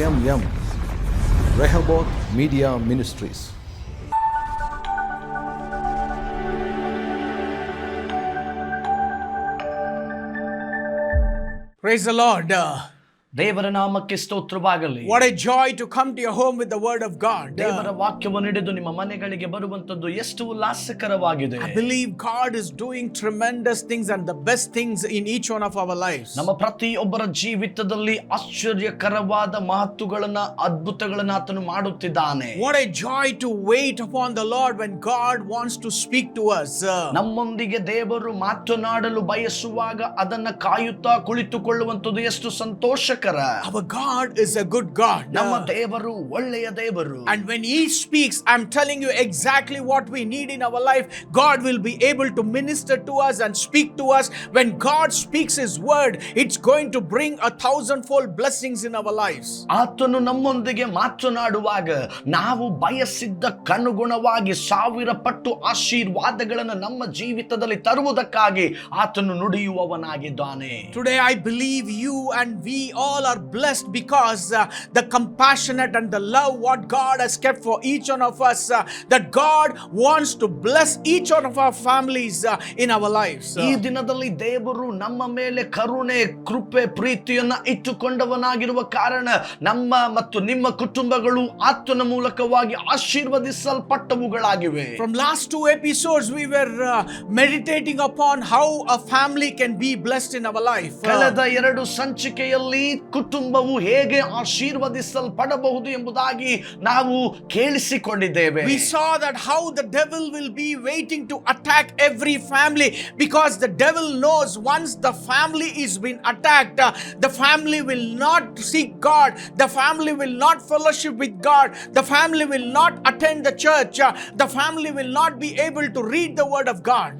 RMM, Rehoboth Media Ministries. Praise the Lord. ದೇವರ ನಾಮಕ್ಕೆ ಸ್ತೋತ್ರವಾಗಲಿ. What a joy to come to your home with the word of God. ದೇವರ ವಾಕ್ಯವನ್ನು ಹಿಡಿದು ನಿಮ್ಮ ಮನೆಗಳಿಗೆ ಬರುವಂತದ್ದು ಎಷ್ಟು ಉಲ್ಲಾಸಕರವಾಗಿದೆ. I believe God is doing tremendous things and the best things in each one of our lives. ನಮ್ಮ ಪ್ರತಿಯೊಬ್ಬರ ಜೀವಿತದಲ್ಲಿ ಆಶ್ಚರ್ಯಕರವಾದ ಮಹತ್ತುಗಳನ್ನ ಅದ್ಭುತಗಳನ್ನ ಆತನು ಮಾಡುತ್ತಿದ್ದಾನೆ. What a joy to wait upon the Lord when God wants to speak to us. ನಮ್ಮೊಂದಿಗೆ ದೇವರು ಮಾತನಾಡಲು ಬಯಸುವಾಗ ಅದನ್ನ ಕಾಯುತ್ತಾ ಕುಳಿತುಕೊಳ್ಳುವಂತದ್ದು ಎಷ್ಟು ಸಂತೋಷಕರ. Our God is a good God. ನಮ್ಮ ದೇವರು ಒಳ್ಳೆಯ ದೇವರು. And when He speaks, I'm telling you exactly what we need in our life. God will be able to minister to us and speak to us. When God speaks His word, it's going to bring 1,000-fold blessings in our lives. ಆತನು ನಮ್ಮೊಂದಿಗೆ ಮಾತನಾಡುವಾಗ ನಾವು ಬಯಸಿದ್ದಕ್ಕನುಗುಣವಾಗಿ 1000 ಪಟ್ಟು ಆಶೀರ್ವಾದಗಳನ್ನು ನಮ್ಮ ಜೀವಿತದಲ್ಲಿ ತರುವುದಕ್ಕಾಗಿ ಆತನು ನುಡಿಯುವವನಾಗಿದ್ದಾನೆ. Today I believe you and we all are blessed because the compassionate and the love what God has kept for each one of us, that God wants to bless each one of our families in our lives. ಈ ದಿನದಲ್ಲಿ ದೇವರು ನಮ್ಮ ಮೇಲೆ ಕರುಣೆ, ಕೃಪೆ, ಪ್ರೀತಿಯನ್ನ ಇಟ್ಟುಕೊಂಡವನಾಗಿರುವ ಕಾರಣ ನಮ್ಮ ಮತ್ತು ನಿಮ್ಮ ಕುಟುಂಬಗಳು ಆತನ ಮೂಲಕವಾಗಿ ಆಶೀರ್ವದಿಸಲ್ಪಟ್ಟವುಗಳಾಗಿವೆ. From last 2 episodes we were meditating upon how a family can be blessed in our life. ಕಳೆದ 2 ಸಂಚಿಕೆಯಲ್ಲಿ ಕುಟುಂಬವು ಹೇಗೆ ಆಶೀರ್ವದಿಸಲ್ಪಡಬಹುದು ಎಂಬುದಾಗಿ ನಾವು ಕೇಳಿಸಿಕೊಂಡಿದ್ದೇವೆ. We saw that how the devil will be waiting to attack every family because the devil knows once the family is been attacked, the family will not seek God, the family will not fellowship with God, the family will not attend the church, the family will not be able to read the word of God.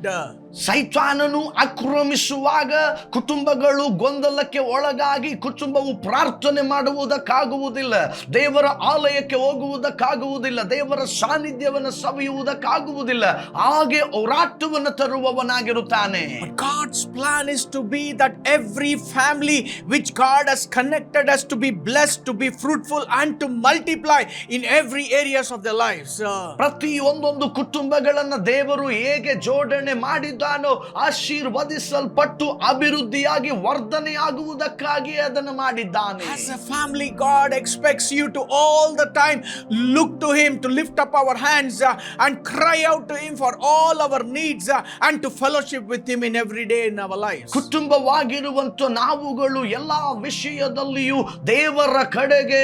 ಸೈತಾನನು ಆಕ್ರಮಿಸುವಾಗ ಕುಟುಂಬಗಳು ಗೊಂದಲಕ್ಕೆ ಒಳಗಾಗಿ ಕುಟುಂಬವು ಪ್ರಾರ್ಥನೆ ಮಾಡುವುದಕ್ಕಾಗುವುದಿಲ್ಲ, ದೇವರ ಆಲಯಕ್ಕೆ ಹೋಗುವುದಕ್ಕಾಗುವುದಿಲ್ಲ, ದೇವರ ಸಾನ್ನಿಧ್ಯವನ್ನು ಸವಿಯುವುದಕ್ಕಾಗುವುದಿಲ್ಲ, ಹಾಗೆ ಹೋರಾಟವನ್ನು ತರುವವನಾಗಿರುತ್ತಾನೆ. God's plan is to be that every family which God has connected us to be blessed, to be fruitful and to multiply in every areas of their lives. ಪ್ರತಿಯೊಂದೊಂದು ಕುಟುಂಬಗಳನ್ನ ದೇವರು ಹೇಗೆ ಜೋಡಣೆ ಮಾಡಿದ್ದಾನೋ ಆಶೀರ್ವದಿಸಲ್ಪಟ್ಟು ಅಭಿವೃದ್ಧಿಯಾಗಿ ವರ್ಧನೆಯಾಗುವುದಕ್ಕಾಗಿ ಅದನ್ನು ಮಾಡಿದ್ದಾನೆ. As a family, God expects you to all the time look to Him, to lift up our hands and cry out to Him for all our needs and to fellowship with Him in every day in our lives. ಕುಟುಂಬವಾಗಿರುವಂತ ನಾವುಗಳು ಎಲ್ಲಾ ವಿಷಯದಲ್ಲಿಯೂ ದೇವರ ಕಡೆಗೆ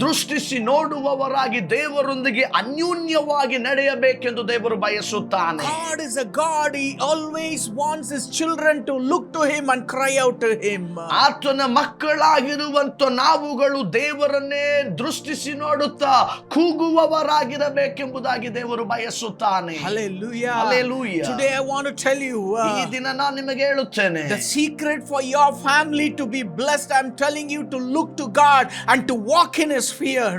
ದೃಷ್ಟಿಸಿ ನೋಡುವವರಾಗಿ ದೇವರೊಂದಿಗೆ ಅನ್ಯೋನ್ಯವಾಗಿ ನಡೆಯಬೇಕೆಂದು ದೇವರು ಬಯಸುತ್ತಾನೆ. God is a God. He always wants His children to look to Him and cry out to Him. ಆತನ ಮಕ್ಕಳಾಗಿರುವಂತ ನಾವುಗಳು ದೇವರನ್ನೇ ದೃಷ್ಟಿಸಿ ನೋಡುತ್ತಾ ಕೂಗುವವರಾಗಿರಬೇಕೆಂಬುದಾಗಿ ದೇವರು ಬಯಸುತ್ತಾನೆ. Hallelujah. Hallelujah. Today I want to tell you, ಈ ದಿನ ನಾನು ನಿಮಗೆ ಹೇಳುತ್ತೇನೆ, the secret for your family to be blessed, I'm telling you to look to God and to walk in His fear.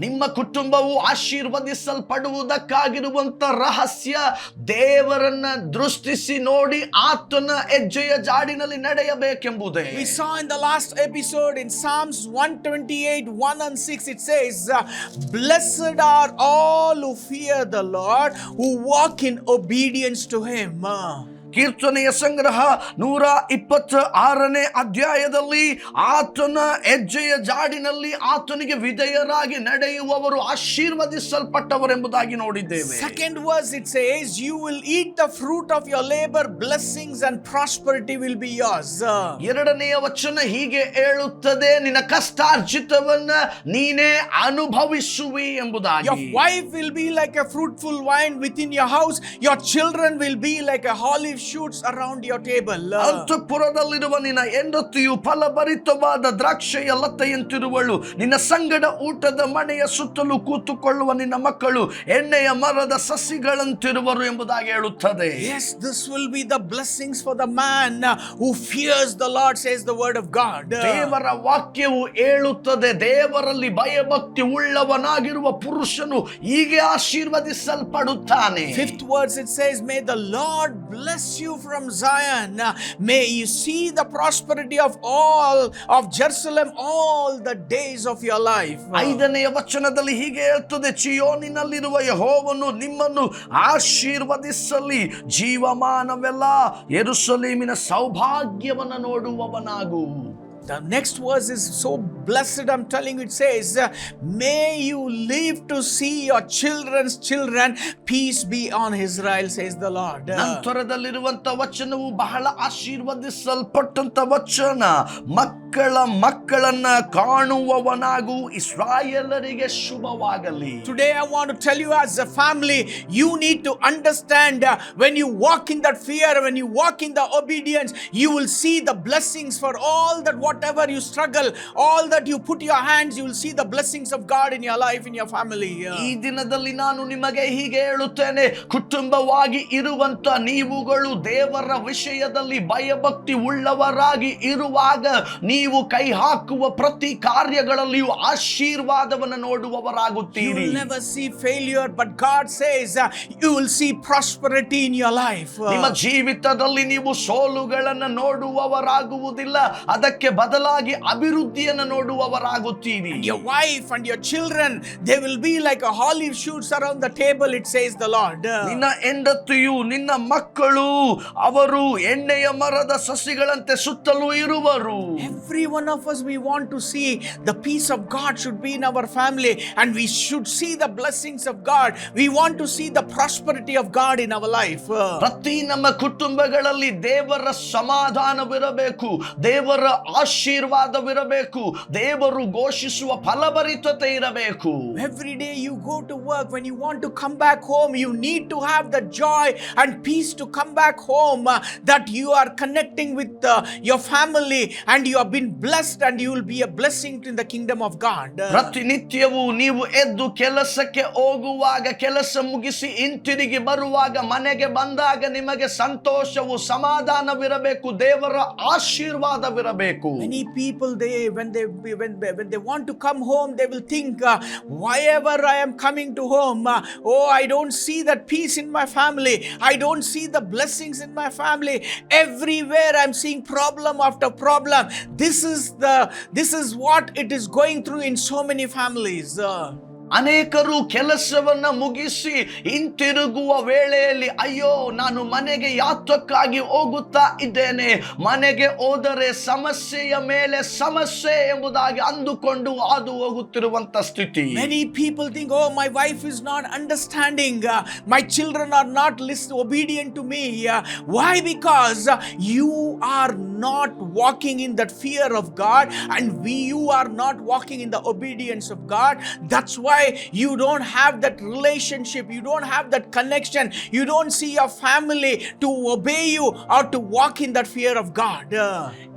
ನಿಮ್ಮ ಕುಟುಂಬವು ಆಶೀರ್ವದಿಸಲ್ಪಡುವುದಕ್ಕಾಗಿರುವಂತ ರಹಸ್ಯ ದೇವರನ್ನ ದೃಷ್ಟಿಸಿ ನೋಡಿ ಆತನ ಹೆಜ್ಜೆಯ ಜಾಡಿನಲ್ಲಿ ನಡೆಯಬೇಕೆಂಬುದೇ. We saw in the last episode in Psalms 128:1-6 it says, blessed are all who fear the Lord, who walk in obedience to Him. ಕೀರ್ತನೆಯ ಸಂಗ್ರಹ 126ನೇ ಅಧ್ಯಾಯದಲ್ಲಿ ಆತನ ಹೆಜ್ಜೆಯ ಜಾಡಿನಲ್ಲಿ ಆತನಿಗೆ ವಿಧೇಯರಾಗಿ ನಡೆಯುವವರು ಆಶೀರ್ವದಿಸಲ್ಪಟ್ಟವರೆಂಬುದಾಗಿ ನೋಡಿದ್ದೇವೆ. Second verse it says, you will eat the fruit of your labor, blessings and prosperity will be yours. ಎರಡನೆಯ ವಚನ ಹೀಗೆ ಹೇಳುತ್ತದೆ, ನಿನ್ನ ಕಷ್ಟಾರ್ಜಿತವನ್ನ ನೀನೇ ಅನುಭವಿಸುವಿ ಎಂಬುದಾಗಿ. Your wife will be like a fruitful vine within your house, your children will be like a olive shoots around your table. ಅಂತಃಪುರದಲ್ಲಿರುವ ನಿನ್ನ ಹೆಂಡತಿಯು ಫಲಭರಿತವಾದ ದ್ರಾಕ್ಷಿಯ ಲತೆಯಂತಿರುವಳು, ನಿನ್ನ ಸಂಗಡ ಊಟದ ಮನೆಯ ಸುತ್ತಲೂ ಕೂತುಕೊಳ್ಳುವ ನಿನ್ನ ಮಕ್ಕಳು ಎಣ್ಣೆಯ ಮರದ ಸಸಿಗಳಂತಿರುವರು ಎಂಬುದಾಗಿ ಹೇಳುತ್ತದೆ. Yes, this will be the blessings for the man who fears the Lord, says the word of God. ದೇವರ ವಾಕ್ಯವು ಹೇಳುತ್ತದೆ, ದೇವರಲ್ಲಿ ಭಯಭಕ್ತಿ ಉಳ್ಳವನಾಗಿರುವ ಪುರುಷನು ಹೀಗೆ ಆಶೀರ್ವದಿಸಲ್ಪಡುತ್ತಾನೆ. Fifth verse it says, may the Lord bless you from Zion. May you see the prosperity of all of Jerusalem all the days of your life. 5ನೇ ವಚನದಲ್ಲಿ ಹೀಗೆ ಹೇಳ್ತದೆ, ಚಿಯೋನಿನಲ್ಲಿರುವ ಯೆಹೋವನು ನಿಮ್ಮನ್ನು ಆಶೀರ್ವದಿಸಲಿ, ಜೀವಮಾನವೆಲ್ಲ ಯೆರೂಸಲೇಮಿನ ಸೌಭಾಗ್ಯವನ್ನು ನೋಡುವವನಾಗು. The next verse is so blessed, I'm telling you. It says, may you live to see your children's children. Peace be on Israel, says the Lord. ನಂತರದಲ್ಲಿರುವಂತ ವಚನವು ಬಹಳ ಆಶೀರ್ವದಿಸಲ್ಪಟ್ಟಂತ ವಚನ. ಮಕ್ಕಳ ಮಕ್ಕಳನ್ನ ಕಾಣುವವನಾಗು, ಇಸ್ರಾಯೇಲರಿಗೆ ಶುಭವಾಗಲಿ. Today I want to tell you, as a family, you need to understand, when you walk in that fear, when you walk in the obedience, you will see the blessings for all that. Whatever you struggle, all that you put your hands, you will see the blessings of God in your life, in your family. ಈ ದಿನದಲ್ಲಿ ನಾನು ನಿಮಗೆ ಹೀಗೆ ಹೇಳುತ್ತೇನೆ, ಕುಟುಂಬವಾಗಿ ಇರುವಂತ ನೀವುಗಳು ದೇವರ ವಿಷಯದಲ್ಲಿ ಭಯಭಕ್ತಿ ಉಳ್ಳವರಾಗಿ ಇರುವಾಗ ನೀವು ಕೈ ಹಾಕುವ ಪ್ರತಿ ಕಾರ್ಯಗಳಲ್ಲಿಯೂ ಆಶೀರ್ವಾದವನ್ನು ನೋಡುವವರಾಗುತ್ತೀರಿ. You will never see failure, but God says you will see prosperity in your life. ನಿಮ್ಮ ಜೀವಿತದಲ್ಲಿ ನೀವು ಸೋಲುಗಳನ್ನು ನೋಡುವವರಾಗುವುದಿಲ್ಲ, ಅದಕ್ಕೆ ಬದಲಾಗಿ ಅಭಿವೃದ್ಧಿಯನ್ನು ನೋಡುವವರಾಗುತ್ತೀರಿ. Your wife and your children, they will be like a olive shoots around the table, it says the Lord. ನಿನ್ನ ಹೆಂಡತಿಯು, ನಿನ್ನ ಮಕ್ಕಳು, ಅವರು ಎಣ್ಣೆಯ ಮರದ ಸಸಿಗಳಂತೆ ಸುತ್ತಲೂ ಇರುವರು. Every one of us, we want to see the peace of God should be in our family, and we should see the blessings of God. We want to see the prosperity of God in our life. ಪ್ರತಿ ನಮ್ಮ ಕುಟುಂಬಗಳಲ್ಲಿ ದೇವರ ಸಮಾಧಾನವಿರಬೇಕು, ದೇವರ ಆಶೀರ್ವಾದವಿರಬೇಕು, ದೇವರು ಘೋಷಿಸುವ ಫಲಭರಿತತೆ ಇರಬೇಕು. Every day you go to work, when you want to come back home, you need to have the joy and peace to come back home, that you are connecting with your family and you have been blessed, and you will be a blessing in the kingdom of God. ಪ್ರತಿನಿತ್ಯವೂ ನೀವು ಎದ್ದು ಕೆಲಸಕ್ಕೆ ಹೋಗುವಾಗ, ಕೆಲಸ ಮುಗಿಸಿ ಹಿಂತಿರುಗಿ ಬರುವಾಗ, ಮನೆಗೆ ಬಂದಾಗ ನಿಮಗೆ ಸಂತೋಷವು ಸಮಾಧಾನವಿರಬೇಕು, ದೇವರ ಆಶೀರ್ವಾದವಿರಬೇಕು. Many people, when they want to come home, they will think, wherever I am coming to home, I don't see that peace in my family, I don't see the blessings in my family, everywhere I'm seeing problem after problem. This is what it is going through in so many families. ಅನೇಕರು ಕೆಲಸವನ್ನ ಮುಗಿಸಿ ಹಿಂತಿರುಗುವ ವೇಳೆಯಲ್ಲಿ, ಅಯ್ಯೋ ನಾನು ಮನೆಗೆ ಯಾತಕ್ಕಾಗಿ ಹೋಗುತ್ತಾ ಇದ್ದೇನೆ, ಮನೆಗೆ ಹೋದರೆ ಸಮಸ್ಯೆಯ ಮೇಲೆ ಸಮಸ್ಯೆ ಎಂಬುದಾಗಿ ಅಂದುಕೊಂಡು ಹಾದು ಹೋಗುತ್ತಿರುವಂತ ಸ್ಥಿತಿ. Many people think, oh, my wife is not understanding, my children are not obedient to me. Why? Because you are not walking in that fear of God, and you are not walking in the obedience of God. That's why you don't have that relationship, you don't have that connection, you don't see your family to obey you or to walk in that fear of God.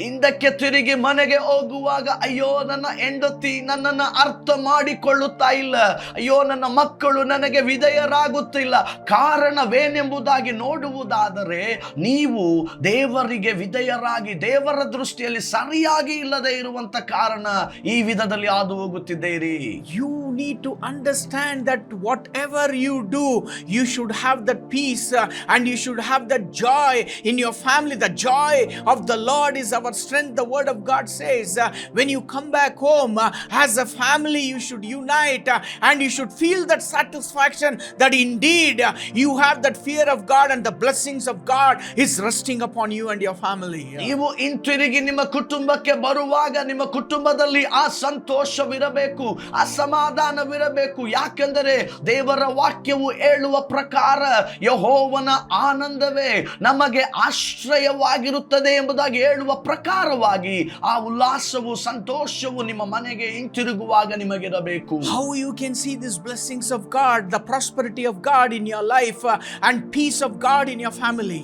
ಹಿಂದಕ್ಕೆ ತಿರುಗಿ ಮನೆಗೆ ಹೋಗುವಾಗ, ಅಯ್ಯೋ ನನ್ನ ಹೆಂಡತಿ ನನ್ನನ್ನು ಅರ್ಥ ಮಾಡಿಕೊಳ್ಳುತ್ತಾ ಇಲ್ಲ, ಅಯ್ಯೋ ನನ್ನ ಮಕ್ಕಳು ನನಗೆ ವಿಧೇಯರಾಗುತ್ತಿಲ್ಲ, ಕಾರಣವೇನೆಂಬುದಾಗಿ ನೋಡುವುದಾದರೆ, ನೀವು ದೇವರಿಗೆ ವಿಧೇಯರಾಗಿ ದೇವರ ದೃಷ್ಟಿಯಲ್ಲಿ ಸರಿಯಾಗಿ ಇಲ್ಲದೆ ಇರುವಂತ ಕಾರಣ ಈ ವಿಧದಲ್ಲಿ ಹಾದು ಹೋಗುತ್ತಿದ್ದೀರಿ. You need to understand that whatever you do, you should have that peace, and you should have that joy in your family. The joy of the Lord is our strength. The word of God says, when you come back home as a family, you should unite, and you should feel that satisfaction that indeed you have that fear of God, and the blessings of God is resting upon you and your family. ನೀವು ಹಿಂತಿರುಗಿ ನಿಮ್ಮ ಕುಟುಂಬಕ್ಕೆ ಬರುವಾಗ, ನಿಮ್ಮ ಕುಟುಂಬದಲ್ಲಿ ಆ ಸಂತೋಷವಿರಬೇಕು, ಆ ಸಮಾಧಾನವಿರಬೇಕು. ಯಾಕೆಂದರೆ ದೇವರ ವಾಕ್ಯವು ಹೇಳುವ ಪ್ರಕಾರ ಯೆಹೋವನ ಆನಂದವೇ ನಮಗೆ ಆಶ್ರಯವಾಗಿರುತ್ತದೆ ಎಂಬುದಾಗಿ ಹೇಳುವ ಪ್ರಕಾರವಾಗಿ ಆ ಉಲ್ಲಾಸವು, ಸಂತೋಷವು ನಿಮ್ಮ ಮನೆಗೆ ಹಿಂತಿರುಗುವಾಗ ನಿಮಗಿರಬೇಕು. How you can see these blessings of God, the prosperity of God in your life, and peace of God in your family.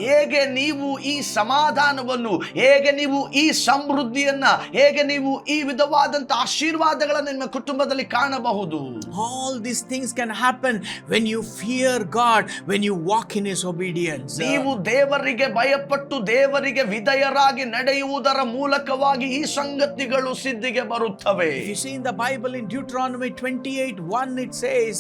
ಹೇಗೆ ನೀವು ಈ ಸಮಾಧಾನವನ್ನು ಆತನು ಹೇಗೆ ನೀವು ಈ ಸಮೃದ್ಧಿಯನ್ನ, ಹೇಗೆ ನೀವು ಈ ವಿಧವಾದಂತ ಆಶೀರ್ವಾದಗಳನ್ನು ನಿಮ್ಮ ಕುಟುಂಬದಲ್ಲಿ ಕಾಣಬಹುದು. All these things can happen when you fear God, when you walk in His obedience. ನೀವು ದೇವರಿಗೆ ಭಯಪಟ್ಟು ದೇವರಿಗೆ ವಿಧೇಯರಾಗಿ ನಡೆಯುವುದರ ಮೂಲಕವಾಗಿ ಈ ಸಂಗತಿಗಳು ಸಿದ್ಧಿಗೆ ಬರುತ್ತವೆ. You see in the Bible in Deuteronomy 28:1 it says,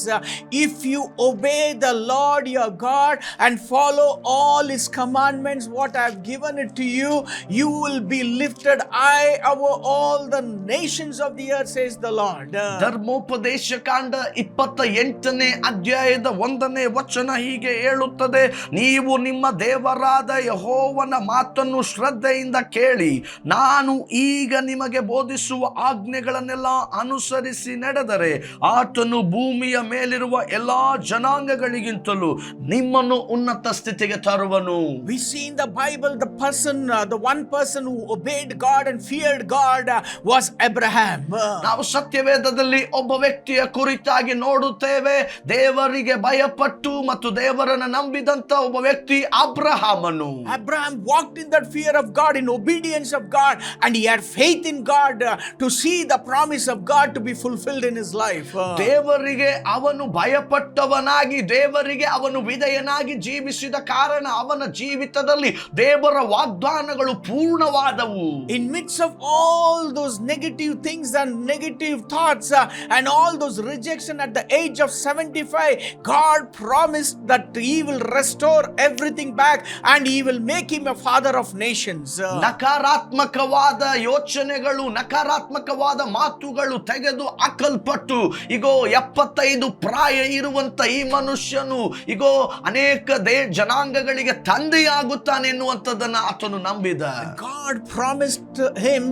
if you obey the Lord your God and follow all His commandments what I have given it to you, you will be lifted high over all the nations of the earth, says the Lord. ಧರ್ಮೋಪದೇಶ ಕಾಂಡ 28ನೇ ಅಧ್ಯಾಯದ 1ನೇ ವಚನ ಹೀಗೆ ಹೇಳುತ್ತದೆ, ನೀವು ನಿಮ್ಮ ದೇವರಾದ ಯೆಹೋವನ ಮಾತನ್ನು ಶ್ರದ್ಧೆಯಿಂದ ಕೇಳಿ ನಾನು ಈಗ ನಿಮಗೆ ಬೋಧಿಸುವ ಆಜ್ಞೆಗಳನ್ನೆಲ್ಲ ಅನುಸರಿಸಿ ನಡೆದರೆ ಆತನು ಭೂಮಿಯ ಮೇಲಿರುವ ಎಲ್ಲಾ ಜನಾಂಗಗಳಿಗಿಂತಲೂ ನಿಮ್ಮನ್ನು ಉನ್ನತ ಸ್ಥಿತಿಗೆ ತರುವನು. We see in the Bible the one person who obeyed God and feared God was Abraham. ನಾವು ಸತ್ಯವೇದದಲ್ಲಿ ಒಬ್ಬ ವ್ಯಕ್ತಿಯ ಕುರಿತಾಗಿ ನೋಡುತ್ತೇವೆ, ದೇವರಿಗೆ ಭಯಪಟ್ಟು ಮತ್ತು ದೇವರನ್ನು ನಂಬಿದಂತ ಒಬ್ಬ ವ್ಯಕ್ತಿ ಅಬ್ರಹಾಮನು. Abraham walked in that fear of God, in obedience of God, and he had faith in God to see the promise of God to be fulfilled in his life. ದೇವರಿಗೆ ಅವನು ಭಯಪಟ್ಟವನಾಗಿ ದೇವರಿಗೆ ಅವನು ವಿಧೇಯನಾಗಿ ಜೀವಿಸಿದ ಕಾರಣ ಅವನ ಜೀವಿತದಲ್ಲಿ ದೇವರ ವಾಗ್ದಾನಗಳು ಪೂರ್ಣವಾದವು. In midst of all those negative things and negative thoughts and all those rejection at the age of 75, God promised that He will restore everything back and He will make him a father of nations. ನಕಾರಾತ್ಮಕವಾದ ಯೋಚನೆಗಳು, ನಕಾರಾತ್ಮಕವಾದ ಮಾತುಗಳು ತೆಗೆದು ಹಾಕಲ್ಪಟ್ಟು ಇಗೋ 75 ಪ್ರಾಯ ಇರುವಂತ ಈ ಮನುಷ್ಯನು ಇಗೋ ಅನೇಕ ಜನಾಂಗಗಳಿಗೆ ತಂದೆಯಾಗುತ್ತಾನೆ ಎನ್ನುವಂಥದ್ದನ್ನು ಆತನು ನಂಬಿದ. God promised him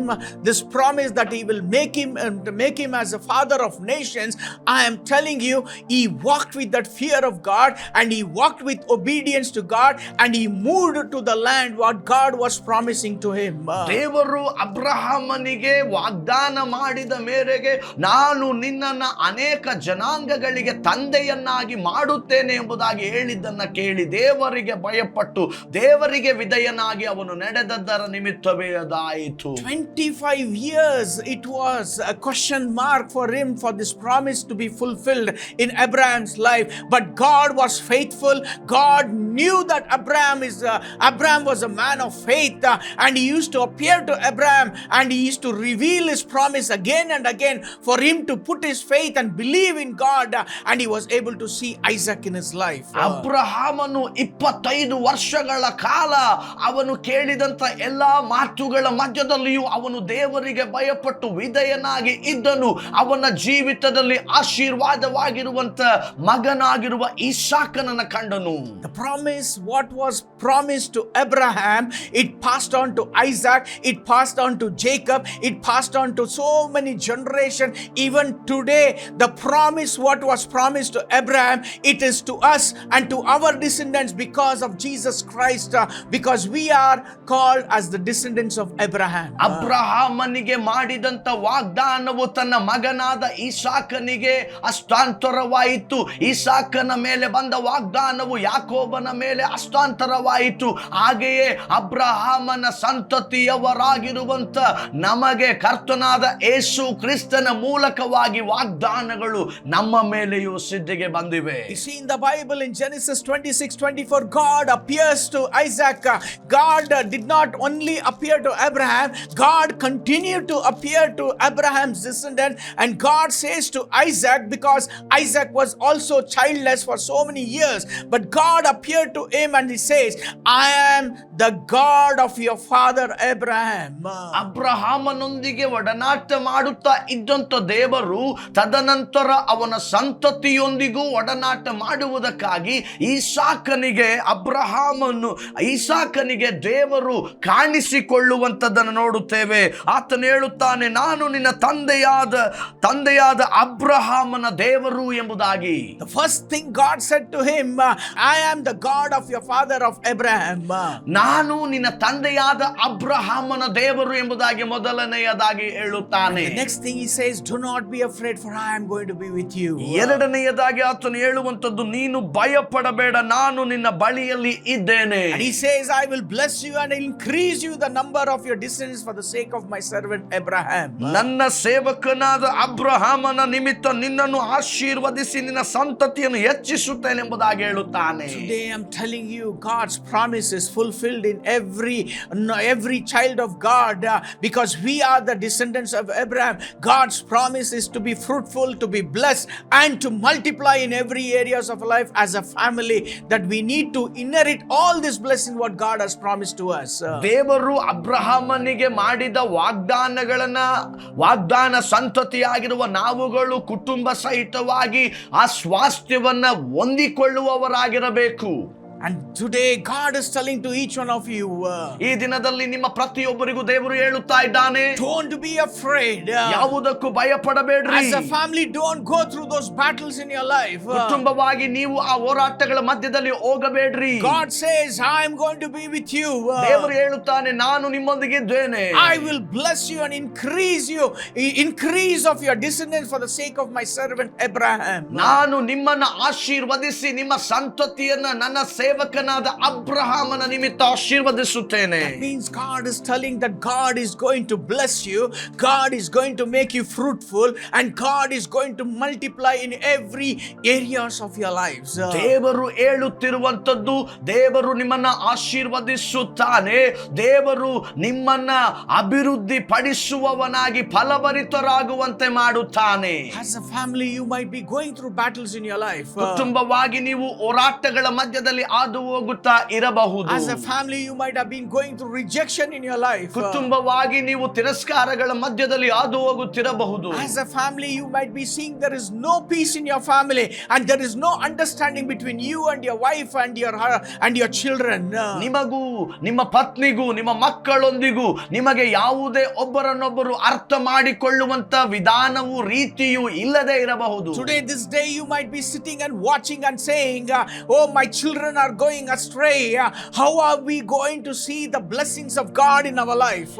this promise that He will make him as a father of nations. I am telling you, he walked with that fear of God and he walked with obedience to God and he moved to the land what God was promising to him. ದೇವರು ಅಬ್ರಹಾಮನಿಗೆ ವಾಗ್ದಾನ ಮಾಡಿದ ಮೇರೆಗೆ ನಾನು ನಿನ್ನನ್ನು ಅನೇಕ ಜನಾಂಗಗಳಿಗೆ ತಂದೆಯನ್ನಾಗಿ ಮಾಡುತ್ತೇನೆ ಎಂಬುದಾಗಿ ಹೇಳಿದ್ದನ್ನ ಕೇಳಿ ದೇವರಿಗೆ ಭಯಪಟ್ಟು ದೇವರಿಗೆ ವಿಧೇಯನಾಗಿ ಅವನು ನಡೆದದ್ದರ ನಿಮಿತ್ತವೇ ಅದಾಯಿತು. 25 years it was a question mark for him for this promise to be fulfilled in Abraham's life, but God was faithful. God knew that Abraham was a man of faith and he used to appear to Abraham and he used to reveal his promise again and again for him to put his faith and believe in God, and he was able to see Isaac in his life. ಅಬ್ರಹಾಮನು 25 ವರ್ಷಗಳ ಕಾಲ ಅವನು ಕೇಳಿದಂತ ಎಲ್ಲಾ ಮಾತುಗಳ ಮಧ್ಯದಲ್ಲಿಯೂ ಅವನು ದೇವರಿಗೆ ಭಯಪಟ್ಟು ವಿಧೇಯನಾಗಿ ಇದ್ದನು. ಅವನ ಜೀವಿತದಲ್ಲಿ ಆಶೀರ್ವಾದವಾಗಿರುವಂತ ಮಗನಾಗಿರುವ ಇಸಾಕನನ್ನು ಕಂಡನು. The promise, what was promised to Abraham, it passed on to Isaac, it passed on to Jacob, it passed on to so many generations. Even today, the promise what was promised to Abraham, it is to us and to our descendants because of Jesus Christ, because we are called as the descendants of Abraham. ಅಬ್ರಹಾಮನಿಗೆ ಮಾಡಿದಂತ ವಾಗ್ದಾನವು ತನ್ನ ಮಗನಾದ ಇಸಾಕನಿಗೆ ಹಸ್ತಾಂತರವಾಯಿತು. ಇಸಾಕನ ಮೇಲೆ ಬಂದ ವಾಗ್ದಾನವು ಯಾಕೋಬನ ಮೇಲೆ ಹಸ್ತಾಂತರವಾಯಿತು. ಹಾಗೆಯೇ ಅಬ್ರಹಾಮನ ಸಂತತಿಯವರಾಗಿರುವಂತ ನಮಗೆ ಕರ್ತನಾದ ಯೇಸು ಕ್ರಿಸ್ತನ ಮೂಲಕವಾಗಿ ವಾಗ್ದಾನಗಳು ನಮ್ಮ ಮೇಲೆಯೂ ಸಿದ್ಧಿಗೆ ಬಂದಿವೆ. You see in the Bible in Genesis 26:24, God appears to Isaac. God did not only appear to Abraham, God continued to appear to Abraham's descendant, and God says to Isaac, because Isaac was also childless for so many years, but God appeared to him and he says, I am the God of your father Abraham. ಅಬ್ರಹಾಮನೊಂದಿಗೆ ಒಡನಾಟ ಮಾಡುತ್ತಾ ಇದ್ದಂತ ದೇವರು ತದನಂತರ ಅವನ ಸಂತತಿಯೊಂದಿಗೂ ಒಡನಾಟ ಮಾಡುವುದಕ್ಕಾಗಿ ಈಸಾಕನಿಗೆ ದೇವರು ಕಾಣಿಸಿಕೊಳ್ಳುವಂತದ್ದನ್ನು ನೋಡುತ್ತೇವೆ. ಆತನು ಹೇಳುತ್ತಾನೆ, ನಾನು ನಿನ್ನ ತಂದೆಯಾದ ಅಬ್ರಹಾಮನ ದೇವರು ಎಂಬುದಾಗಿ. The first thing God said to him, I am the God of your father of Abraham. ನಾನು ನಿನ್ನ ತಂದೆಯಾದ ಅಬ್ರಹಾಮನ ದೇವರು ಎಂಬುದಾಗಿ ಮೊದಲನೆಯದಾಗಿ ಹೇಳುತ್ತಾನೆ. The next thing he says, do not be afraid, for I am going to be with you. ಎರಡನೆಯದಾಗಿ ಆತನು ಹೇಳುವಂತದ್ದು, ನೀನು ಭಯಪಡಬೇಡ, ನಾನು ನಿನ್ನ ಬಳಿಯಲ್ಲಿ ಇದ್ದೇನೆ. And he says, I will bless you and I increase you the number of your descendants for the sake of my servant Abraham. ನನ್ನ ಸೇವಕನಾದ ಅಬ್ರಹಾಮನ ನಿಮಿತ್ತ ನಿನ್ನನ್ನು ಆಶೀರ್ವದಿಸಿ ನಿನ್ನ ಸಂತತಿಯನ್ನು ಹೆಚ್ಚಿಸುತ್ತೇನೆ ಎಂಬುದಾಗಿ ಹೇಳುತ್ತಾನೆ. Today I'm telling you, God's promise is fulfilled in every child of God, because we are the descendants of Abraham. God's promise is to be fruitful, to be blessed, and to multiply in every areas of life as a family, that we need to inherit all this blessing what God has promised to us. ದೇವರು ಅಬ್ರಹಾಮನಿಗೆ ಮಾಡಿದ ವಾಗ್ದಾನ ಸಂತತಿಯಾಗಿರುವ ನಾವುಗಳು ಕುಟುಂಬ ಸಹಿತವಾಗಿ ಆ ಸ್ವಾಸ್ಥ್ಯವನ್ನ ಹೊಂದಿಕೊಳ್ಳುವವರಾಗಿರಬೇಕು. And today God is telling to each one of you, ಈ ದಿನದಲ್ಲಿ ನಿಮ್ಮ ಪ್ರತಿಯೊಬ್ಬರಿಗೂ ದೇವರು ಹೇಳುತ್ತಾ ಇದ್ದಾನೆ, don't be afraid. ಯಾವುದಕ್ಕೂ ಭಯಪಡಬೇಡ್ರಿ. As a family, don't go through those battles in your life. ಕುಟುಂಬವಾಗಿ ನೀವು ಆ ಹೋರಾಟಗಳ ಮಧ್ಯದಲ್ಲಿ ಹೋಗಬೇಡ್ರಿ. God says, I am going to be with you. ದೇವರು ಹೇಳುತ್ತಾನೆ, ನಾನು ನಿಮ್ಮೊಂದಿಗೆ ಇದ್ದೇನೆ. I will bless you and increase of your descendants for the sake of my servant Abraham. ನಾನು ನಿಮ್ಮನ್ನ ಆಶೀರ್ವದಿಸಿ ನಿಮ್ಮ ಸಂತತಿಯನ್ನ ನನ್ನ ಸೇವಕನಾದ ಅಬ್ರಹಾಮನ ನಿಮಿತ್ತ ಆಶೀರ್ವದಿಸುತ್ತೇನೆ. That means God is telling that God is going to bless you, God is going to make you fruitful, and God is going to multiply in every areas of your lives. ದೇವರು ಹೇಳುತ್ತಿರುವಂತದ್ದು, ದೇವರು ನಿಮ್ಮನ್ನ ಆಶೀರ್ವದಿಸುತ್ತಾನೆ, ದೇವರು ನಿಮ್ಮನ್ನ ಅಭಿವೃದ್ಧಿ ಪಡಿಸುವವನಾಗಿ ಫಲಭರಿತರಾಗುವಂತೆ ಮಾಡುತ್ತಾನೆ. As a family, you might be going through battles in your life. ಕುಟುಂಬವಾಗಿ ನೀವು ಹೋರಾಟಗಳ ಮಧ್ಯದಲ್ಲಿ ಹಾದು ಹೋಗುತ್ತಾ ಇರಬಹುದು. As a family, you might have been going through rejection in your life. ಕುಟುಂಬವಾಗಿ ನೀವು ತಿರಸ್ಕಾರಗಳ ಮಧ್ಯದಲ್ಲಿ ಹಾದು ಹೋಗುತ್ತಿರಬಹುದು. As a family, you might be seeing there is no peace in your family, and there is no understanding between you and your wife and your children. ನಿಮಗೂ ನಿಮ್ಮ ಪತ್ನಿಗೂ ನಿಮ್ಮ ಮಕ್ಕಳೊಂದಿಗೂ ನಿಮಗೆ ಯಾವುದೇ ಒಬ್ಬರನ್ನೊಬ್ಬರು ಅರ್ಥ ಮಾಡಿಕೊಳ್ಳುವಂತ ವಿಧಾನವು ರೀತಿಯು ಇಲ್ಲದೆ ಇರಬಹುದು. Today, this day, you might be sitting and watching and saying, oh, my children are going astray. How are we going to see the blessings of God in our life?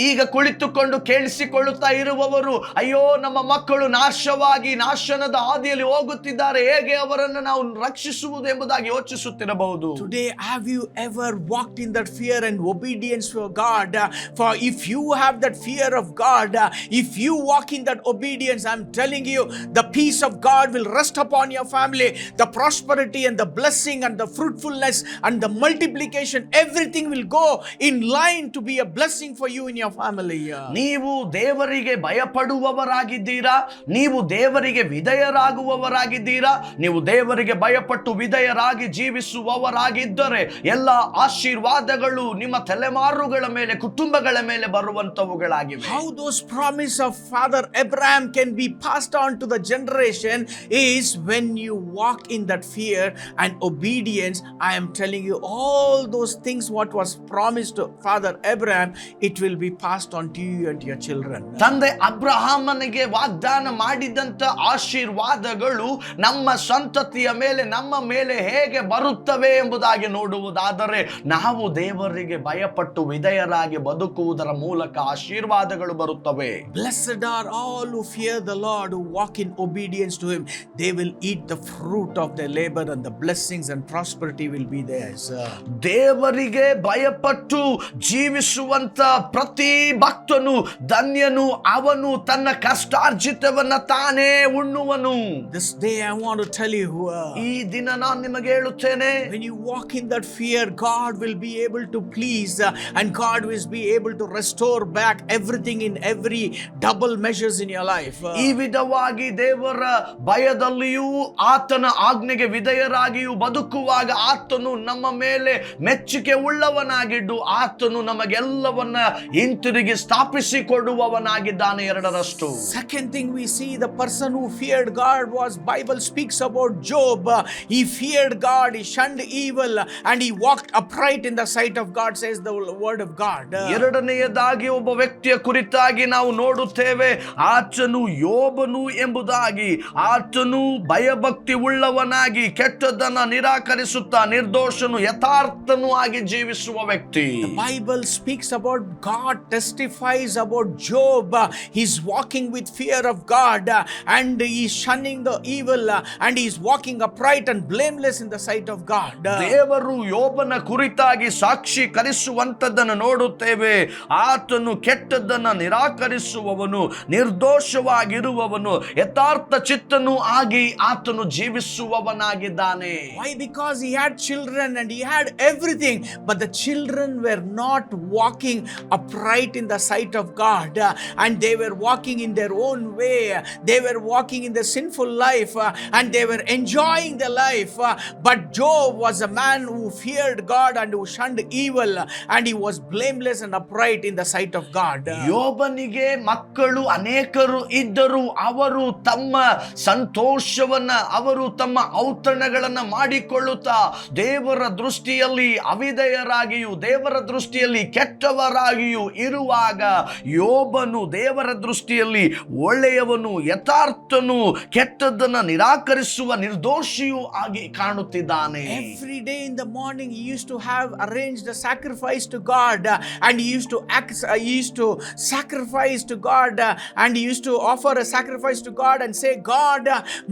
ಈಗ ಕುಳಿತುಕೊಂಡು ಕೇಳಿಸಿಕೊಳ್ಳುತ್ತಾ ಇರುವವರು, ಅಯ್ಯೋ ನಮ್ಮ ಮಕ್ಕಳು ನಾಶವಾಗಿ ನಾಶನದ ಹಾದಿಯಲ್ಲಿ ಹೋಗುತ್ತಿದ್ದಾರೆ, ಹೇಗೆ ಅವರನ್ನು ನಾವು ರಕ್ಷಿಸುವುದು ಎಂಬುದಾಗಿ ಯೋಚಿಸುತ್ತಿರಬಹುದು. Today, have you ever walked in that fear and obedience for God? For if you have that fear of God, if you walk in that obedience, I'm telling you, the peace of God will rest upon your family. The prosperity and the blessing and the fruitfulness and the multiplication, everything will go in line to be a blessing for you in your family. ನೀವು ದೇವರಿಗೆ ಭಯಪಡುವವರಾಗಿದ್ದೀರಾ, ನೀವು ದೇವರಿಗೆ ವಿಧೇಯರಾಗುವವರಾಗಿದ್ದೀರಾ, ನೀವು ದೇವರಿಗೆ ಭಯಪಟ್ಟು ವಿಧೇಯರಾಗಿ ಜೀವಿಸುವವರಾಗಿದ್ದರೆ ಎಲ್ಲ ಆಶೀರ್ವಾದಗಳು ನಿಮ್ಮ ತಲೆಮಾರುಗಳ ಮೇಲೆ, ಕುಟುಂಬಗಳ ಮೇಲೆ ಬರುವಂತವುಗಳಾಗಿವೆ. How those promise of Father Abraham can be passed on to the generation is when you walk in that fear and obedience. I am telling you, all those things what was promised to Father Abraham, it will be passed on to you and your children. ತಂದೆ ಅಬ್ರಹಾಮನಿಗೆ ವಾಗ್ದಾನ ಮಾಡಿದಂತ ಆಶೀರ್ವಾದಗಳು ನಮ್ಮ ಸಂತತಿಯ ಮೇಲೆ, ನಮ್ಮ ಮೇಲೆ ಹೇಗೆ ಬರುತ್ತವೆ ಎಂಬುದಾಗಿ ನೋಡುವುದಾದರೆ, ನಾವು ದೇವರಿಗೆ ಭಯಪಟ್ಟು ವಿಧೇಯರಾಗಿ ಬದುಕುವುದರ ಮೂಲಕ ಆಶೀರ್ವಾದಗಳು ಬರುತ್ತವೆ. Blessed are all who fear the Lord, who walk in obedience to him. They will eat the fruit of their labor, and the blessings and prosperity will be theirs. ದೇವರಿಗೆ ಭಯಪಟ್ಟು ಜೀವಿಸುವಂತ ಪ್ರತಿ ಭಕ್ತನು ಧನ್ಯನು, ಅವನು ತನ್ನ ಕಷ್ಟಾರ್ಜಿತವನ್ನ ತಾನೇ ಉಣ್ಣುವನು. This day I want to tell you, ಈ ದಿನ ನಾನು ನಿಮಗೆ ಹೇಳುತ್ತೇನೆ, when you walk in that fear, God will be able to please, and God will be able to restore back everything in every double measures in your life. ಈ ವಿಧವಾಗಿ ದೇವರ ಭಯದಲ್ಲಿಯೂ ಆತನ ಆಜ್ಞೆಗೆ ವಿಧೇಯರಾಗಿಯೂ ಬದುಕುವಾಗ ಆತನು ನಮ್ಮ ಮೇಲೆ ಮೆಚ್ಚುಗೆ ಉಳ್ಳವನಾಗಿದ್ದು ಆತನು ನಮಗೆಲ್ಲವನ್ನ ಹಿಂತಿರುಗಿ ಸ್ಥಾಪಿಸಿಕೊಡುವವನಾಗಿದ್ದಾನೆ. 2ರಷ್ಟು. Second thing we see, the person who feared God was, Bible speaks about Job. He feared God, he shunned evil, and he walked upright in the sight of God, says the word of God. ಎರಡನೆಯದಾಗಿ ಒಬ್ಬ ವ್ಯಕ್ತಿಯ ಕುರಿತಾಗಿ ನಾವು ನೋಡುತ್ತೇವೆ, ಆತನು ಯೋಬನು ಎಂಬುದಾಗಿ. ಆತನು ಭಯಭಕ್ತಿ ಉಳ್ಳವನಾಗಿ ಕೆಟ್ಟದನ್ನ ನಿರಾಕರಿಸುತ್ತ ಜೀವಿಸುತ್ತಾ ನಿರ್ದೋಷನು ಯಥಾರ್ಥನು ಆಗಿ ಜೀವಿಸುವ ವ್ಯಕ್ತಿ. Bible speaks about God, testifies about Job. He's walking with fear of God and he's shunning the evil and he's walking upright and blameless in the sight of God. ದೇವರು ಯೋಬನ ಕುರಿತಾಗಿ ಸಾಕ್ಷೀಕರಿಸುವಂತದ್ದನ್ನು ನೋಡುತ್ತೇವೆ. ಆತನು ಕೆಟ್ಟದ್ದನ್ನು ನಿರಾಕರಿಸುವವನು, ನಿರ್ದೋಷವಾಗಿರುವವನು, ಯಥಾರ್ಥ ಚಿತ್ತನು ಆಗಿ ಆತನು ಜೀವಿಸುವವನಾಗಿದ್ದಾನೆ. Why? Because he had children and he had everything, but the children were not walking upright in the sight of God, and they were walking in their own way. They were walking in the sinful life and they were enjoying their life. But Job was a man who feared God and who shunned evil, and he was blameless and upright in the sight of God. ಯೋಬನಿಗೆ ಮಕ್ಕಳು ಅನೇಕರು ಇದ್ದರು. ಅವರು ತಮ್ಮ ಸಂತೋಷವನ್ನ, ಅವರು ತಮ್ಮ ಔತಣಗಳನ್ನ ಮಾಡಿಕೊಳ್ಳುತ್ತಾ ದೇವರ ದೃಷ್ಟಿಯಲ್ಲಿ ಅವಿಧೇಯರಾಗಿಯೂ ದೇವರ ದೃಷ್ಟಿಯಲ್ಲಿ ಕೆಟ್ಟವರಾಗಿಯೂ ಇರುವಾಗ ಯೋಬನು ದೇವರ ದೃಷ್ಟಿಯಲ್ಲಿ ಒಳ್ಳೆಯವನು, ಯಥಾರ್ಥನು, ಕೆಟ್ಟದ್ದನ್ನು ನಿರಾಕರಿಸುವ ನಿರ್ದೋಷಿಯೂ ಆಗಿ ಕಾಣುತ್ತಿದ್ದಾನೆ. Every day in the morning he used to have arranged a sacrifice to God, and he used to sacrifice to God, and he used to offer a sacrifice to God and say, God,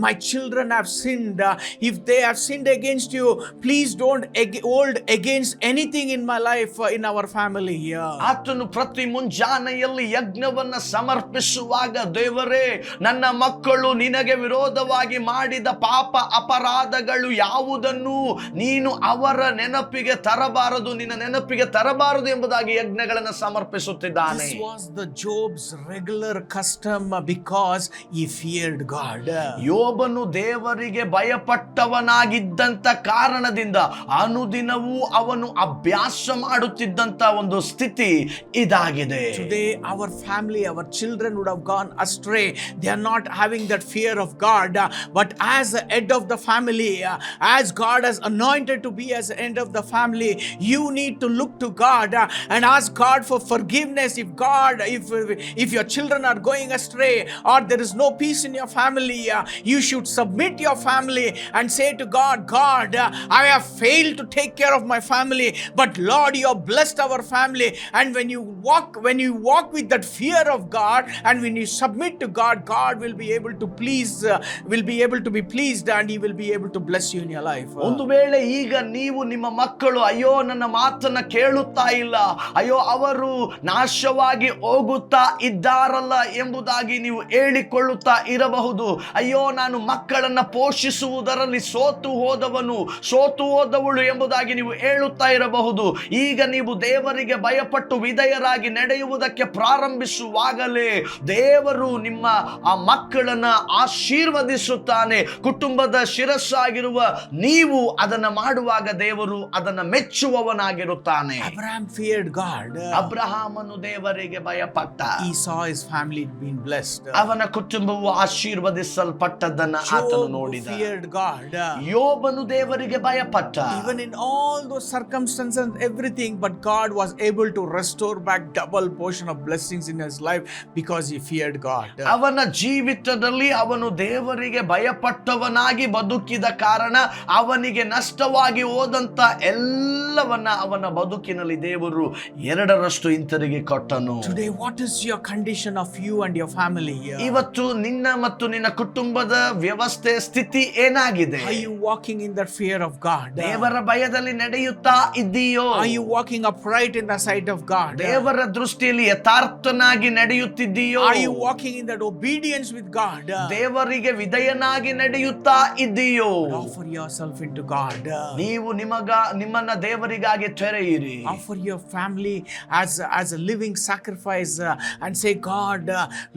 my children have sinned. If they have sinned against you, please don't hold against anything in my life, in our family here. ಆತನು ಪ್ರತಿ ಮುಂಜಾನೆಯಲ್ಲಿ ಯಜ್ಞವನ್ನ ಸಮರ್ಪಿಸುವಾಗ, ದೇವರೇ, ನನ್ನ ಮಕ್ಕಳು ನಿನಗೆ ವಿರೋಧವಾಗಿ ಮಾಡಿದ ಪಾಪ ಅಪರಾಧಗಳು ಯಾವುದನ್ನು ನೀನು ಅವರ ನೆನಪಿಗೆ ತರಬಾರದು, ನಿನ್ನ ನೆನಪಿಗೆ ತರಬಾರದು ಎಂಬುದಾಗಿ ಯಜ್ಞಗಳನ್ನು ಸಮರ್ಪಿಸುತ್ತಿದ್ದಾನೆ. This was the Job's regular custom because he feared God. ಯೋಬನು ದೇವರಿಗೆ ಭಯಪಟ್ಟವನಾಗಿದ್ದಂತ ಕಾರಣದಿಂದ ಅನುದಿನವೂ ಅವನು ಅಭ್ಯಾಸ ಮಾಡುತ್ತಿದ್ದಂತ ಒಂದು ಸ್ಥಿತಿ ಇದಾಗಿದೆ. Today our family, our children would have gone astray. They are not having that fear of God, but as the head of the family, as God has anointed to be as the head of the family, you need to look to God and ask God for forgiveness. If your children are going astray or there is no peace in your family, you should submit your family and say to God, I have failed to take care of my family, but Lord, you have blessed our family. And when you walk with that fear of God and when you submit to God, God will be able to be pleased and he will be able to bless you in your life. ಒಂದು ವೇಳೆ ಈಗ ನೀವು ನಿಮ್ಮ ಮಕ್ಕಳು, ಅಯ್ಯೋ ನನ್ನ ಮಾತನ್ನ ಕೇಳುತ್ತಾ ಇಲ್ಲ, ಅಯ್ಯೋ ಅವರು ನಾಶವಾಗಿ ಹೋಗುತ್ತಾ ಇದ್ದಾರಲ್ಲ ಎಂಬುದಾಗಿ ನೀವು ಹೇಳಿಕೊಳ್ಳುತ್ತಾ ಇರಬಹುದು. ಅಯ್ಯೋ ನಾನು ಮಕ್ಕಳನ್ನ ಪೋಷಿಸುವುದರಲ್ಲಿ ಸೋತು ಹೋದವಳು ಎಂಬುದಾಗಿ ನೀವು ಹೇಳುತ್ತಾ ಇರಬಹುದು. ಈಗ ನೀವು ದೇವರಿಗೆ ಭಯಪಟ್ಟು ವಿಧೇಯರಾಗಿ ನಡೆಯುವುದಕ್ಕೆ ಪ್ರಾರಂಭಿಸುವಾಗಲೇ ದೇವರು ನಿಮ್ಮ ಆ ಮಕ್ಕಳನ್ನ ಆಶೀರ್ವದಿಸುತ್ತಾನೆ. ಕುಟುಂಬದ ಶಿರಸ್ಸಾಗಿರುವ ನೀವು ಅದನ್ನ ಮಾಡುವಾಗ ದೇವರು ಅದನ್ನ ಮೆಚ್ಚುವವನಾಗಿರುತ್ತಾನೆ. Abraham feared God. ಅಬ್ರಹಾಮನು ದೇವರಿಗೆ ಭಯಪಟ್ಟ. He saw his family being blessed. ಅವನ ಕುಟುಂಬವು ಆಶೀರ್ವದಿಸಲ್ಪಟ್ಟದ್ದನ್ನ ಆತನು ನೋಡಿದ. Job feared God. ಯೋಬನು ದೇವರಿಗೆ ಭಯಪಟ್ಟ. Even in all those circumstances and everything, but God was able to restore back double portion of blessings in his life because he feared God. ಅವನ ಜೀವಿತದಲ್ಲಿ ಅವನು ದೇವರಿಗೆ ಭಯಪಟ್ಟವನಾಗಿ ಬದುಕಿದ ಕಾರಣ ಅವನಿಗೆ ನಷ್ಟವಾಗಿ ಹೋದಂತ ಎಲ್ಲವನ್ನ ಅವನ ಬದುಕಿನಲ್ಲಿ ದೇವರು 2ರಷ್ಟು ಹಿಂತಿರುಗಿ ಕೊಟ್ಟನು. Today, what is your condition of you and your family? ಇವತ್ತು ನಿನ್ನ ಮತ್ತು ನಿನ್ನ ಕುಟುಂಬದ ವ್ಯವಸ್ಥೆ ಸ್ಥಿತಿ ಏನಾಗಿದೆ? Are you walking in that fear of God? ದೇವರ ಭಯದಲ್ಲಿ ನಡೆಯುತ್ತಾ ಇದ್ದೀಯೋ? Are you walking upright in the sight of God? ದೇವರ ದೃಷ್ಟಿಯಲ್ಲಿ ಯಥಾರ್ಥನಾಗಿ ನಡೆಯುತ್ತಿದ್ದೀಯೋ? Are you walking in that obedience with God? ದೇವರಿಗೆ ವಿಧೇಯನಾಗಿ ನಡೆಯುತ್ತಾ ಇದ್ದೀಯೋ? Offer yourself into God. ನೀವು ನಿಮ್ಮನ್ನ ದೇವರಿಗಾಗಿ ತೆರೆಯಿರಿ. Offer your family as a living sacrifice and say, God,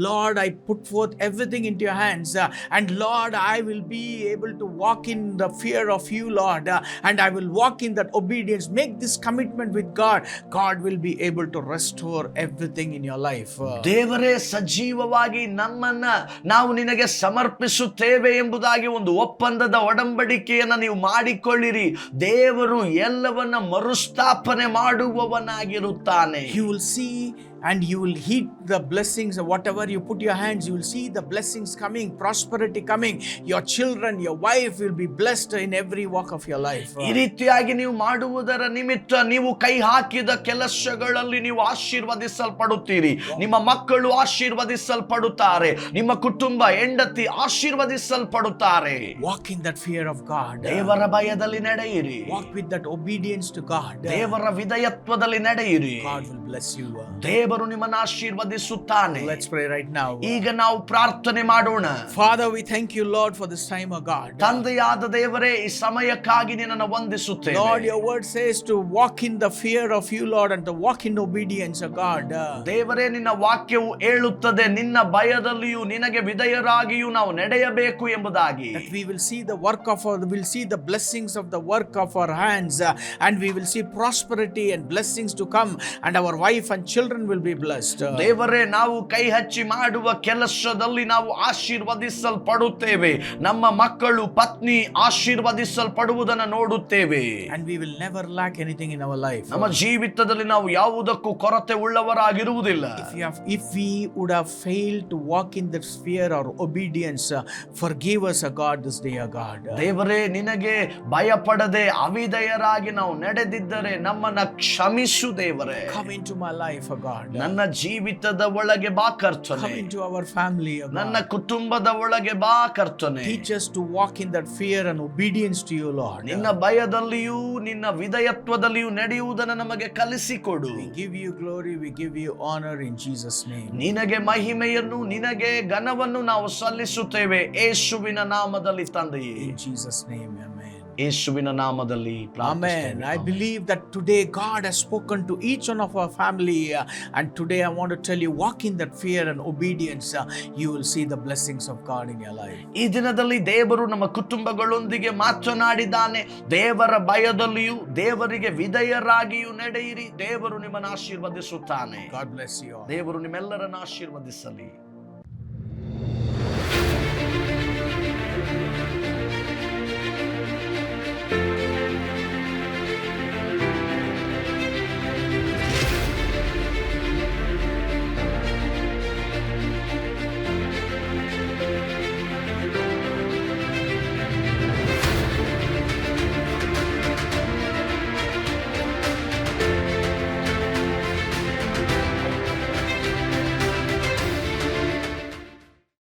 Lord, I put forth everything into your hands, and Lord, I will be able to walk in the fear of you, Lord, and I will walk in that obedience. Make this commitment with God. God will be able to restore everything in your life. ದೇವರೇ ಸಜೀವವಾಗಿ ನಮ್ಮನ್ನ ನಾವು ನಿನಗೆ ಸಮರ್ಪಿಸುತ್ತೇವೆ ಎಂಬುದಾಗಿ ಒಂದು ಒಪ್ಪಂದದ ಒಡಂಬಡಿಕೆಯನ್ನ ನೀವು ಮಾಡಿಕೊಳ್ಳಿರಿ. ದೇವರು ಎಲ್ಲವನ್ನ ಮರುಸ್ಥಾಪನೆ ಮಾಡುವವನಾಗಿರುತ್ತಾನೆ. You will see and you will heed the blessings of whatever you put your hands. You will see the blessings coming, prosperity coming. Your children, your wife will be blessed in every walk of your life. ಈ ರೀತಿಯಾಗಿ ನೀವು ಮಾಡುವುದರ ನಿಮಿತ್ತ ನೀವು ಕೈ ಹಾಕಿದ ಕೆಲಸಗಳಲ್ಲಿ ನೀವು ಆಶೀರ್ವದಿಸಲ್ಪಡುತ್ತೀರಿ. ನಿಮ್ಮ ಮಕ್ಕಳು ಆಶೀರ್ವದಿಸಲ್ಪಡುತ್ತಾರೆ. ನಿಮ್ಮ ಕುಟುಂಬ ಹೆಂಡತಿ ಆಶೀರ್ವದಿಸಲ್ಪಡುತ್ತಾರೆ. Walk in that fear of God. ದೇವರ ಭಯದಲ್ಲಿ ನಡೆಯಿರಿ. Walk with that obedience to God. ದೇವರ ವಿಧೇಯತ್ವದಲ್ಲಿ ನಡೆಯಿರಿ. God will bless you. ದೇವರು ನಿಮ್ಮನ್ನು ಆಶೀರ್ವದಿಸುತ್ತಾನೆ. Let's pray right now. ಈಗ ನಾವು ಪ್ರಾರ್ಥನೆ ಮಾಡೋಣ. Father, we thank you, Lord, for this time, O God. ತಂದೆಯಾದ ದೇವರೇ, ಈ ಸಮಯಕ್ಕಾಗಿ ನಿನ್ನನ್ನು ವಂದಿಸುತ್ತೇವೆ. Lord, your word says to walk in the fear of you, Lord, and to walk in obedience, O God. ದೇವರೇ, ನಿನ್ನ ವಾಕ್ಯವು ಹೇಳುತ್ತದೆ, ನಿನ್ನ ಭಯದಲ್ಲಿಯೂ ನಿನಗೆ ವಿಧೇಯರಾಗಿಯೂ ನಾವು ನಡೆಯಬೇಕು ಎಂಬುದಾಗಿ. That we will see the work of our, we'll see the blessings of the work of our hands, and we will see prosperity and blessings to come, and our wife and children will be blessed. ದೇವರೇ, ನಾವು ಕೈ ಹಚ್ಚಿ ಮಾಡುವ ಕೆಲಸದಲ್ಲಿ ನಾವು ಆಶೀರ್ವದಿಸಲ್ಪಡುತ್ತೇವೆ. ನಮ್ಮ ಮಕ್ಕಳು, ಪತ್ನಿ ಆಶೀರ್ವದಿಸಲ್ಪಡುವುದನ್ನು ನೋಡುತ್ತೇವೆ. And we will never lack anything in our life. ನಮ್ಮ ಜೀವಿತದಲ್ಲಿ ನಾವು ಯಾವುದಕ್ಕೂ ಕೊರತೆ ಉಳ್ಳವರಾಗಿರುವುದಿಲ್ಲ. If we would have failed to walk in that fear or obedience, forgive us, O God, this day, O God. ದೇವರೇ, ನಿನಗೆ ಭಯಪಡದೆ ಅವಿಧೇಯರಾಗಿ ನಾವು ನಡೆದಿದ್ದರೆ ನಮ್ಮನ್ನ ಕ್ಷಮಿಸು ದೇವರೇ. Come into my life, O God. ನನ್ನ ಜೀವಿತದ ಒಳಗೆ ಬಾ ಕರ್ತನೆ. Come into our family, O God. ನನ್ನ ಕುಟುಂಬದ ಒಳಗೆ ಬಾ ಕರ್ತನೆ. Teach us to walk in that fear and obedience to you, Lord. ನಿನ್ನ ಭಯದಲ್ಲಿಯೂ ನಿನ್ನ ವಿಧೇಯತ್ವದಲ್ಲಿಯೂ ನಡೆಯುವುದನ್ನು ನಮಗೆ ಕಲಿಸಿಕೊಡು. We give you glory, we give you honor in Jesus' name. ನಿನಗೆ ಮಹಿಮೆಯನ್ನು, ನಿನಗೆ ಘನವನ್ನು ನಾವು ಸಲ್ಲಿಸುತ್ತೇವೆ ಯೇಸುವಿನ ನಾಮದಲ್ಲಿ ತಂದೆಯೇ. In Jesus' name, amen. ಯೇಸುವಿನ ನಾಮದಲ್ಲಿ Amen. I believe that today God has spoken to each one of our family, and today I want to tell you, walk in that fear and obedience. You will see the blessings of God in your life. ಈ ದಿನದಲ್ಲಿ ದೇವರು ನಮ್ಮ ಕುಟುಂಬಗಳೊಂದಿಗೆ ಮಾತನಾಡಿದ್ದಾನೆ. ದೇವರ ಭಯದಲ್ಲಿಯೂ ದೇವರಿಗೆ ವಿಧೇಯರಾಗಿಯೂ ನಡೆಯಿರಿ. ದೇವರು ನಿಮ್ಮನ್ನು ಆಶೀರ್ವದಿಸುತ್ತಾನೆ. God bless you all. ದೇವರು ನಿಮ್ಮೆಲ್ಲರನ್ನು ಆಶೀರ್ವದಿಸಲಿ.